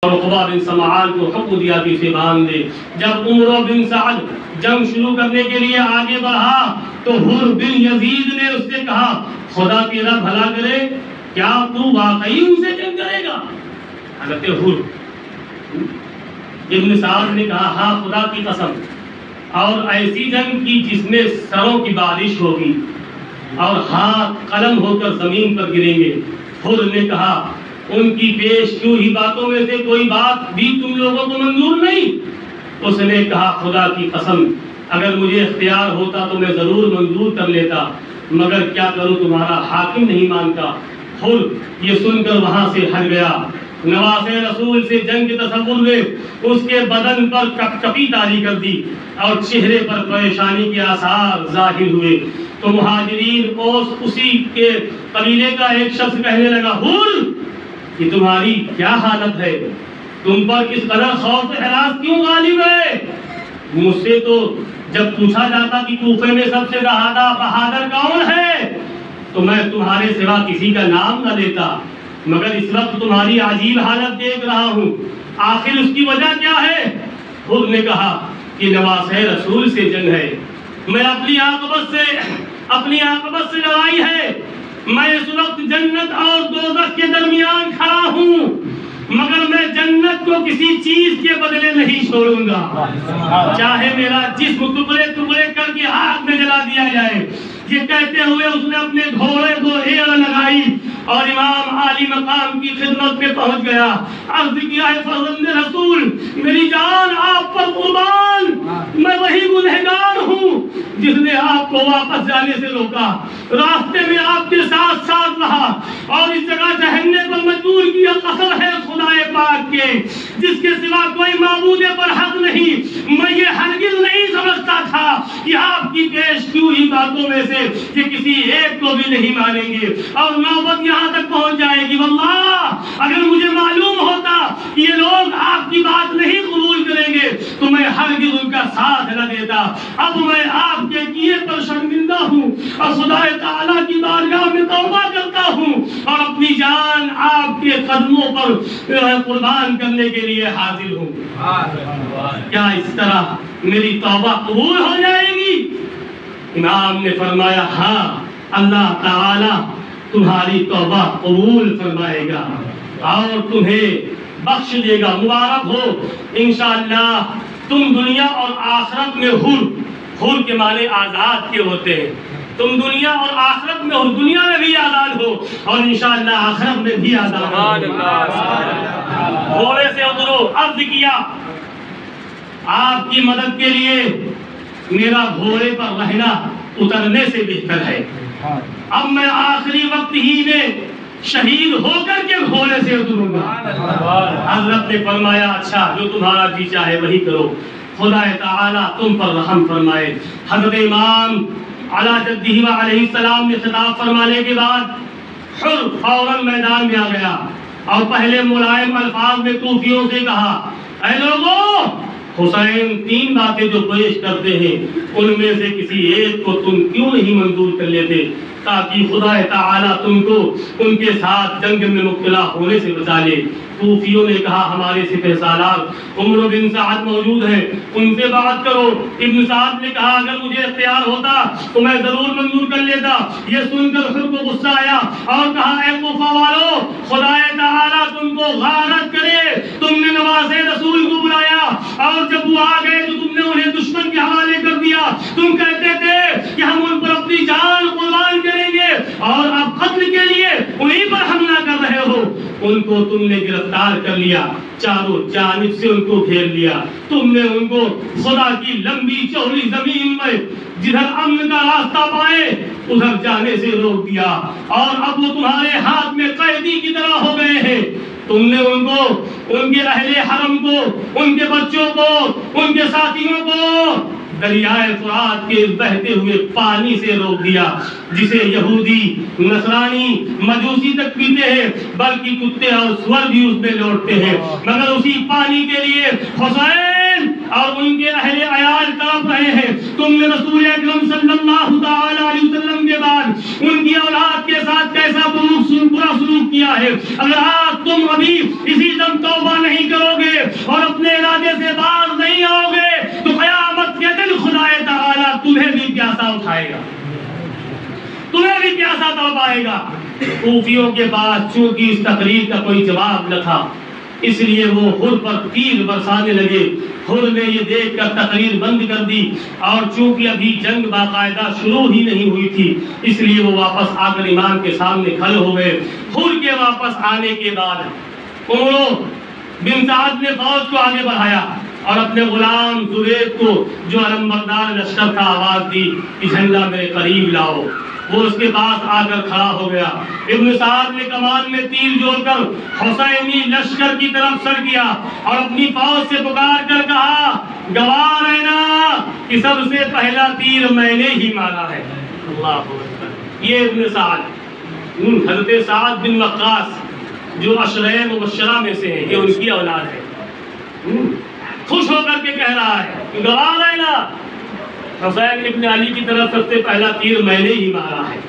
عقبہ بن سمعان کو حکم دیا کہ اسے باندھ دے۔ جب عمر بن سعد جنگ شروع کرنے کے لیے آگے بڑھا تو حر بن یزید نے اس سے کہا خدا تیرا بھلا کرے، کیا تو واقعی ان سے جنگ کرے گا؟ حضرت حر ابن سعد نے کہا ہاں خدا کی قسم، اور ایسی جنگ کی جس میں سروں کی بارش ہوگی اور ہاتھ قلم ہو کر زمین پر گریں گے۔ حر نے کہا ان کی پیش کیوں ہی باتوں میں سے کوئی بات بھی تم لوگوں کو منظور نہیں؟ اس نے کہا خدا کی قسم اگر مجھے اختیار ہوتا تو میں ضرور منظور کر لیتا، مگر کیا کروں تمہارا حاکم نہیں مانتا۔ حر یہ سن کر وہاں سے ہٹ گیا۔ نواز رسول سے جنگ کے تصور نے اس کے بدن پر کپکپی طاری کر دی اور چہرے پر پریشانی کے آثار ظاہر ہوئے تو مہاجرین اوس اسی کے قبیلے کا ایک شخص کہنے لگا حر کہ تمہاری کیا حالت ہے، تم پر کس قدر خوف و ہراس کیوں غالب ہے؟ مجھ سے تو جب پوچھا جاتا کہ کوفے میں سب سے زیادہ بہادر کون ہے تو میں تمہارے سوا کسی کا نام نہ لیتا، مگر اس وقت تمہاری عجیب حالت دیکھ رہا ہوں، آخر اس کی وجہ کیا ہے؟ خود نے کہا کہ نواز رسول سے جنگ ہے، میں اپنی عاقبت سے لڑائی ہے، میں اس وقت جنت اور دوزخ کے درمیان کھڑا ہوں، مگر میں جنت کو کسی چیز کے بدلے نہیں چھوڑوں گا، چاہے میرا جسم ٹکڑے ٹکڑے کر کے آگ میں جلا دیا جائے۔ یہ کہتے ہوئے اس نے اپنے گھوڑے کو ایڑ لگائی اور امام عالی مقام کی خدمت میں پہنچ گیا۔ عرض کیا ہے فرزند رسول میری جان آپ پر قربان، میں وہی گنہگار ہوں جس نے آپ کو واپس جانے سے روکا، راستے میں آپ کے ساتھ ساتھ رہا اور اس جگہ ٹہلنے پر مجبور کیا۔ قسم ہے خدائے پاک کے جس کے سوا کوئی معبود برحق نہیں، میں یہ ہرگز نہیں سمجھتا تھا کہ آپ کی پیش کیوں ہی باتوں میں سے یہ کسی ایک کو بھی نہیں مانیں گے اور نوبت یہاں تک پہنچ جائے گی۔ واللہ اگر مجھے معلوم ہوتا کہ یہ لوگ آپ کی بات نہیں قبول کریں گے تو میں ہرگز ان کا ساتھ نہ دیتا۔ اب میں آپ کے کیے پر شرمندہ ہوں اور خدا تعالیٰ کی بارگاہ میں توبہ کرتا ہوں اور اپنی جان آپ کے قدموں پر قربان کرنے کے لیے حاضر ہوں۔ کیا اس طرح میری توبہ قبول ہو جائے گی؟ امام نے فرمایا ہاں اللہ تعالیٰ تمہاری توبہ قبول فرمائے گا اور تمہیں بخش دے گا، مبارک ہو انشاءاللہ۔ تم دنیا اور آخرت میں حر کے معنی آزاد کے ہوتے ہیں، تم دنیا اور آخرت میں ہو، دنیا میں بھی آزاد ہو اور انشاءاللہ آخرت میں بھی آزاد ہو۔ گھوڑے سے اترو۔ عرض کیا آپ کی مدد کے لیے میرا گھوڑے پر رہنا اترنے سے بہتر ہے، اب میں آخری وقت ہی میں شہید ہو کر کے گھوڑے سے اتروں گا۔ حضرت نے فرمایا اچھا جو تمہارا جی چاہے وہی کرو، خدا تعالیٰ تم پر رحم فرمائے۔ حضرت امام علی جدہ و علیہ السلام نے خطاب فرمانے کے بعد حر فوراً میدان میں آ گیا اور پہلے ملائم الفاظ میں کوفیوں سے کہا اے لوگوں، حسین تین باتیں جو پیش کرتے ہیں ان میں سے کسی ایک کو تم کیوں نہیں منظور کر لیتے تاکہ خدا تعالیٰ تم کو ان کے ساتھ جنگ میں مبتلا ہونے سے بچا لے۔ کوفیوں نے کہا ہمارے سپہ سالار عمر بن سعد موجود ہیں، ان سے بات کرو۔ ابن سعد نے کہا اگر مجھے اختیار ہوتا تو میں ضرور منظور کر لیتا۔ یہ سن کر خود کو غصہ آیا اور کہا اے کوفہ والو، خدا تعالیٰ تم کو غارت کرے، تم نے نواز رسول کو بلایا اور جب وہ آ گئے تو تم نے انہیں دشمن کے حوالے کر دیا۔ تم کہتے تھے کہ ہم ان پر اپنی جان قربان کریں گے اور اب قتل کے لیے انہیں پر حملہ کر رہے ہو۔ ان کو تم نے گرفتار کر لیا، چاروں جانب سے ان کو گھیر لیا، تم نے ان کو خدا کی لمبی چوڑی زمین میں جدھر امن کا راستہ پائے ادھر جانے سے روک دیا اور اب وہ تمہارے ہاتھ میں قیدی کی طرح ہو گئے ہیں۔ تم نے ان کو، ان کے اہل حرم کو، ان کے بچوں کو، ان کے ساتھیوں کو دریائے فرات کے بہتے ہوئے پانی سے روک دیا جسے یہودی، نصرانی، مجوسی تک پیتے ہیں، بلکہ کتے اور سور بھی اس میں لوٹتے ہیں، مگر اسی پانی کے لیے حسین اور ان کے اہل عیال تڑپ رہے ہیں۔ تم نے رسول اکرم صلی اللہ تعالی علیہ وسلم کے بعد ان کی اولاد کے ساتھ کیسا برا سلوک کیا ہے۔ اگر آج تم ابھی اسی دم توبہ نہیں کرو پیاسا اٹھائے گا، تمہیں بھی پیاسا تڑپائے گا۔ کوفیوں کے پاس چونکہ اس تقریر کا کوئی جواب نہ تھا، اس لیے وہ حر پر تیر برسانے لگے۔ حر نے یہ دیکھ کر تقریر بند کر دی، اور چونکہ ابھی جنگ باقاعدہ شروع ہی نہیں ہوئی تھی، اس لیے وہ واپس آ کر امام کے سامنے کھڑے ہو گئے۔ حر کے واپس آنے کے بعد عمرو بن سعد نے فوج کو آگے بڑھایا اور اپنے غلام زبید کو جو علمبردار لشکر کا آواز دی کہ جھنڈا میرے قریب لاؤ۔ وہ اس کے پاس آ کر کھڑا ہو گیا۔ ابن سعد نے کمان میں تیر جوڑ کر حسینی لشکر کی طرف سر کیا اور اپنی فوج سے پکار کر کہا، گواہ رہنا کہ سب سے پہلا تیر میں نے ہی مارا ہے۔ اللہ اکبر۔ یہ ابن سعد، حضرت سعد بن وقاص جو عشرہ مبشرہ میں سے ہیں، یہ ان کی اولاد ہے، خوش ہو کر کے کہہ رہا ہے کہ گواہ رہنا، حسین ابن علی کی طرف سب سے پہلا تیر میں نے ہی مارا ہے۔